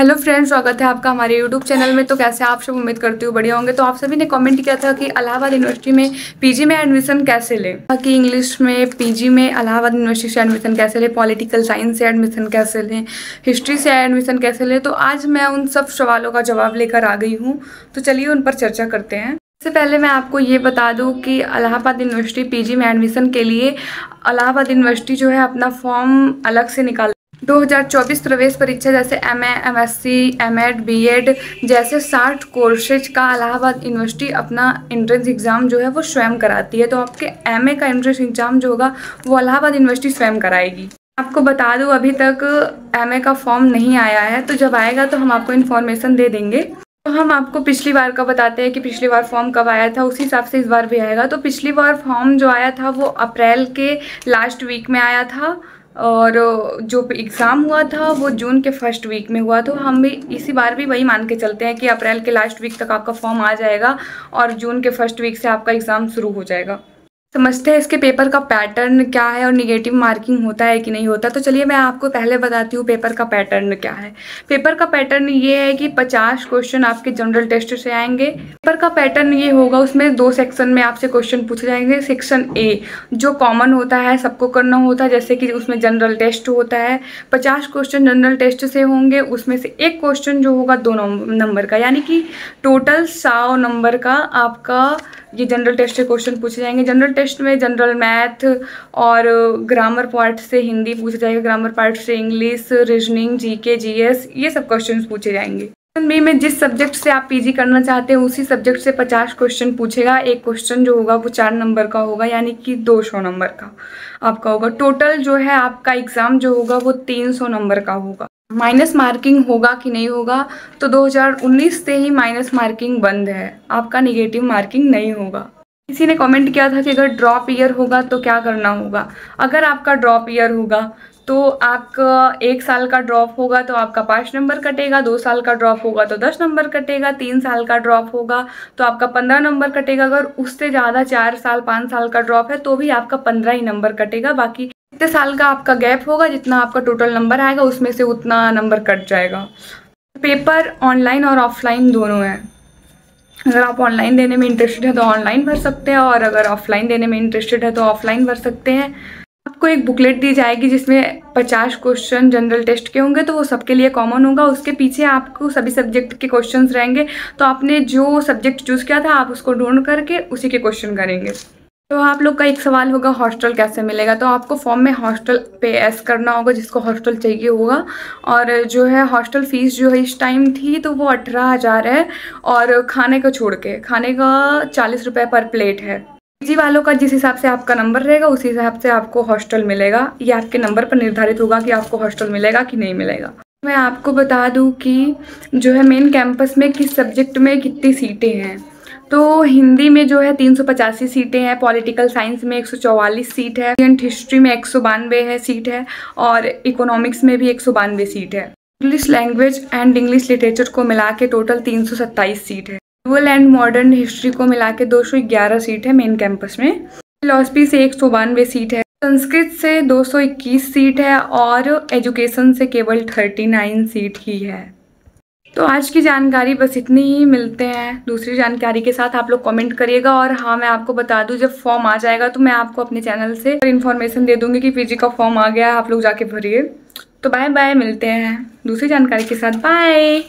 Hello friends, स्वागत है आपका हमारे यूट्यूब चैनल में। तो कैसे आप सब, उम्मीद करती हूँ बढ़िया होंगे। तो आप सभी ने कमेंट किया था कि इलाहाबाद यूनिवर्सिटी में पीजी में एडमिशन कैसे लें, कि इंग्लिश में पीजी में इलाहाबाद यूनिवर्सिटी से एडमिशन कैसे लें, पॉलिटिकल साइंस से एडमिशन कैसे लें, हिस्ट्री से एडमिशन कैसे लें। तो आज मैं उन सब सवालों का जवाब लेकर आ गई हूँ। तो चलिए उन पर चर्चा करते हैं। इससे पहले मैं आपको ये बता दूं कि इलाहाबाद यूनिवर्सिटी पीजी में एडमिशन के लिए इलाहाबाद यूनिवर्सिटी जो है अपना फॉर्म अलग से निकाल 2024 प्रवेश परीक्षा जैसे एमए, एमएससी, एमएड, बीएड जैसे 60 कोर्सेज का इलाहाबाद यूनिवर्सिटी अपना एंट्रेंस एग्ज़ाम जो है वो स्वयं कराती है। तो आपके एमए का एंट्रेंस एग्ज़ाम जो होगा वो इलाहाबाद यूनिवर्सिटी स्वयं कराएगी। आपको बता दूं अभी तक एमए का फॉर्म नहीं आया है, तो जब आएगा तो हम आपको इन्फॉर्मेशन दे देंगे। तो हम आपको पिछली बार का बताते हैं कि पिछली बार फॉर्म कब आया था, उसी हिसाब से इस बार भी आएगा। तो पिछली बार फॉर्म जो आया था वो अप्रैल के लास्ट वीक में आया था और जो एग्ज़ाम हुआ था वो जून के फर्स्ट वीक में हुआ। तो हम भी इसी बार भी वही मान के चलते हैं कि अप्रैल के लास्ट वीक तक आपका फॉर्म आ जाएगा और जून के फर्स्ट वीक से आपका एग्ज़ाम शुरू हो जाएगा। समझते हैं इसके पेपर का पैटर्न क्या है और निगेटिव मार्किंग होता है कि नहीं होता। तो चलिए मैं आपको पहले बताती हूँ पेपर का पैटर्न क्या है। पेपर का पैटर्न ये है कि 50 क्वेश्चन आपके जनरल टेस्ट से आएंगे। पेपर का पैटर्न ये होगा, उसमें 2 सेक्शन में आपसे क्वेश्चन पूछे जाएंगे। सेक्शन ए जो कॉमन होता है, सबको करना होता है, जैसे कि उसमें जनरल टेस्ट होता है। 50 क्वेश्चन जनरल टेस्ट से होंगे, उसमें से एक क्वेश्चन जो होगा 2 नंबर का, यानी कि टोटल 100 नंबर का आपका ये जनरल टेस्ट से क्वेश्चन पूछे जाएंगे। जनरल टेस्ट में जनरल मैथ और ग्रामर पार्ट से हिंदी पूछा जाएगा, ग्रामर पार्ट से इंग्लिश, रीजनिंग, जीके, जीएस, ये सब क्वेश्चंस पूछे जाएंगे। सेक्शन बी में जिस सब्जेक्ट से आप पीजी करना चाहते हैं उसी सब्जेक्ट से 50 क्वेश्चन पूछेगा। एक क्वेश्चन जो होगा वो 4 नंबर का होगा, यानी कि 200 नंबर का आपका होगा। टोटल जो है आपका एग्ज़ाम जो होगा वो 300 नंबर का होगा। माइनस मार्किंग होगा कि नहीं होगा, तो 2019 से ही माइनस मार्किंग बंद है, आपका निगेटिव मार्किंग नहीं होगा। किसी ने कमेंट किया था कि अगर ड्रॉप ईयर होगा तो क्या करना होगा। अगर आपका ड्रॉप ईयर होगा तो आपका 1 साल का ड्रॉप होगा तो आपका 5 नंबर कटेगा, 2 साल का ड्रॉप होगा तो 10 नंबर कटेगा, 3 साल का ड्रॉप होगा तो आपका 15 नंबर कटेगा। अगर उससे ज़्यादा 4 साल 5 साल का ड्रॉप है तो भी आपका 15 ही नंबर कटेगा। बाकी जितने साल का आपका गैप होगा, जितना आपका टोटल नंबर आएगा उसमें से उतना नंबर कट जाएगा। पेपर ऑनलाइन और ऑफलाइन दोनों है। अगर आप ऑनलाइन देने में इंटरेस्टेड है तो ऑनलाइन भर सकते हैं, और अगर ऑफलाइन देने में इंटरेस्टेड है तो ऑफलाइन भर सकते हैं। आपको एक बुकलेट दी जाएगी जिसमें 50 क्वेश्चन जनरल टेस्ट के होंगे, तो वो सबके लिए कॉमन होगा। उसके पीछे आपको सभी सब्जेक्ट के क्वेश्चंस रहेंगे, तो आपने जो सब्जेक्ट चूज़ किया था आप उसको ढूंढ करके उसी के क्वेश्चन करेंगे। तो आप लोग का एक सवाल होगा हॉस्टल कैसे मिलेगा। तो आपको फॉर्म में हॉस्टल पे एस करना होगा जिसको हॉस्टल चाहिए होगा। और जो है हॉस्टल फीस जो है इस टाइम थी तो वो 18,000 है, और खाने को छोड़ के खाने का 40 रुपये पर प्लेट है। पीजी वालों का जिस हिसाब से आपका नंबर रहेगा उसी हिसाब से आपको हॉस्टल मिलेगा। ये आपके नंबर पर निर्धारित होगा कि आपको हॉस्टल मिलेगा कि नहीं मिलेगा। मैं आपको बता दूँ कि जो है मेन कैंपस में किस सब्जेक्ट में कितनी सीटें हैं। तो हिंदी में जो है 385 सीटें हैं, पॉलिटिकल साइंस में 144 सीट है, हिस्ट्री में 192 है सीट है, और इकोनॉमिक्स में भी 192 सीट है। English language and English literature को मिला के टोटल 327 सीट है। ड्यूअल एंड मॉडर्न हिस्ट्री को मिला के 211 सीट है मेन कैंपस में। फिलॉसफी से 192 सीट है, संस्कृत से 221 सीट है, और एजुकेशन से केवल 39 सीट ही है। तो आज की जानकारी बस इतनी ही। मिलते हैं दूसरी जानकारी के साथ। आप लोग कमेंट करिएगा। और हाँ, मैं आपको बता दूं जब फॉर्म आ जाएगा तो मैं आपको अपने चैनल से इन्फॉर्मेशन दे दूंगी कि पीजी का फॉर्म आ गया है, आप लोग जाके भरिए। तो बाय बाय, मिलते हैं दूसरी जानकारी के साथ। बाय।